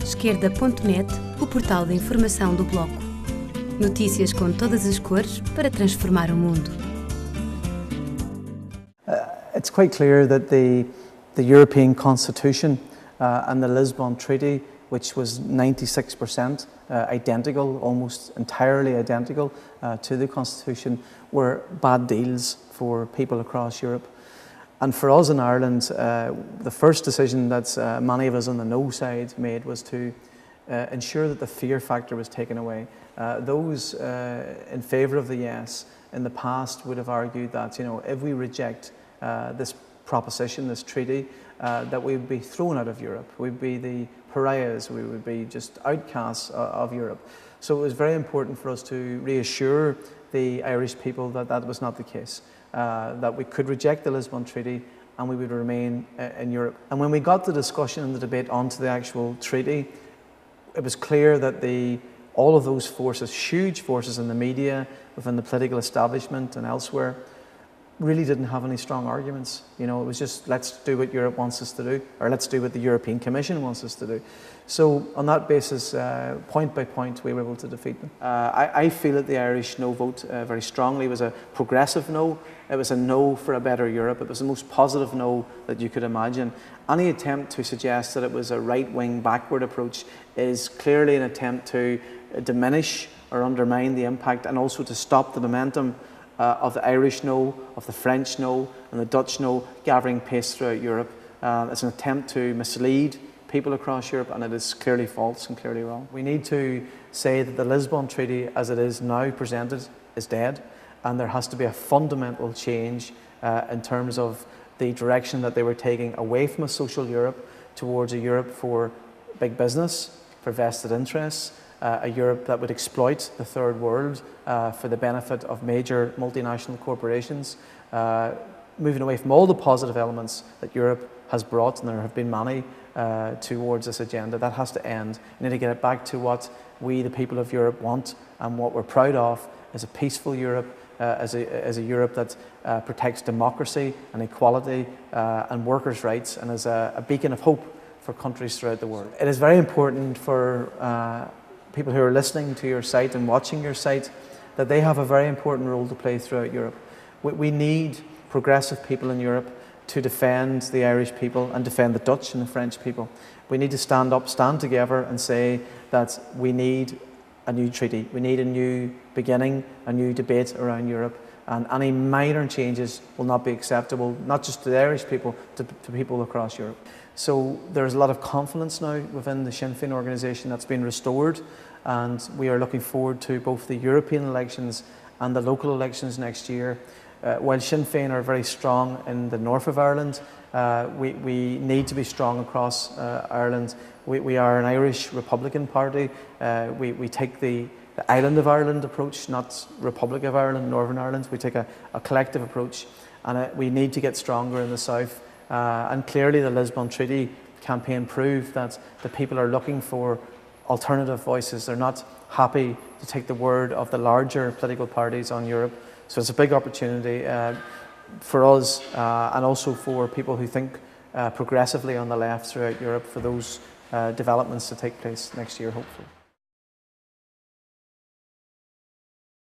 esquerda.net, o portal de informação do Bloco. Notícias com todas as cores para transformar o mundo. It's quite clear that the European Constitution and the Lisbon Treaty, which was 96% identical, almost entirely identical to the Constitution, were bad deals for people across Europe. And for us in Ireland, the first decision that many of us on the no side made was to ensure that the fear factor was taken away. Those in favour of the yes in the past would have argued that, if we reject this proposition, this treaty, that we would be thrown out of Europe. We'd be the pariahs, we would be just outcasts of Europe. So it was very important for us to reassure the Irish people that that was not the case, that we could reject the Lisbon Treaty and we would remain in Europe. And when we got the discussion and the debate onto the actual treaty, it was clear that all of those forces, huge forces in the media, within the political establishment and elsewhere, really didn't have any strong arguments. It was just, let's do what Europe wants us to do, or let's do what the European Commission wants us to do. So on that basis, point by point, we were able to defeat them. I feel that the Irish no vote very strongly. It was a progressive no. It was a no for a better Europe. It was the most positive no that you could imagine. Any attempt to suggest that it was a right-wing backward approach is clearly an attempt to diminish or undermine the impact and also to stop the momentum of the Irish no, of the French no, and the Dutch no gathering pace throughout Europe. It's an attempt to mislead people across Europe, and it is clearly false and clearly wrong. We need to say that the Lisbon Treaty, as it is now presented, is dead, and there has to be a fundamental change in terms of the direction that they were taking away from a social Europe towards a Europe for big business, for vested interests, a Europe that would exploit the third world for the benefit of major multinational corporations, moving away from all the positive elements that Europe has brought, and there have been many, towards this agenda. That has to end. We need to get it back to what we, the people of Europe, want, and what we're proud of is a peaceful Europe, as a Europe that protects democracy and equality and workers' rights, and as a beacon of hope for countries throughout the world. It is very important for people who are listening to your site and watching your site that they have a very important role to play throughout Europe. We need progressive people in Europe to defend the Irish people and defend the Dutch and the French people. We need to stand up, stand together and say that we need a new treaty. We need a new beginning, a new debate around Europe, and any minor changes will not be acceptable, not just to the Irish people, to people across Europe. So there's a lot of confidence now within the Sinn Féin organisation that's been restored, and we are looking forward to both the European elections and the local elections next year. While Sinn Féin are very strong in the north of Ireland, we need to be strong across Ireland. We are an Irish Republican party. We take the island of Ireland approach, not Republic of Ireland, Northern Ireland. We take a collective approach, and we need to get stronger in the south. And clearly the Lisbon Treaty campaign proved that the people are looking for alternative voices. They're not happy to take the word of the larger political parties on Europe. So it's a big opportunity for us and also for people who think progressively on the left throughout Europe for those developments to take place next year, hopefully.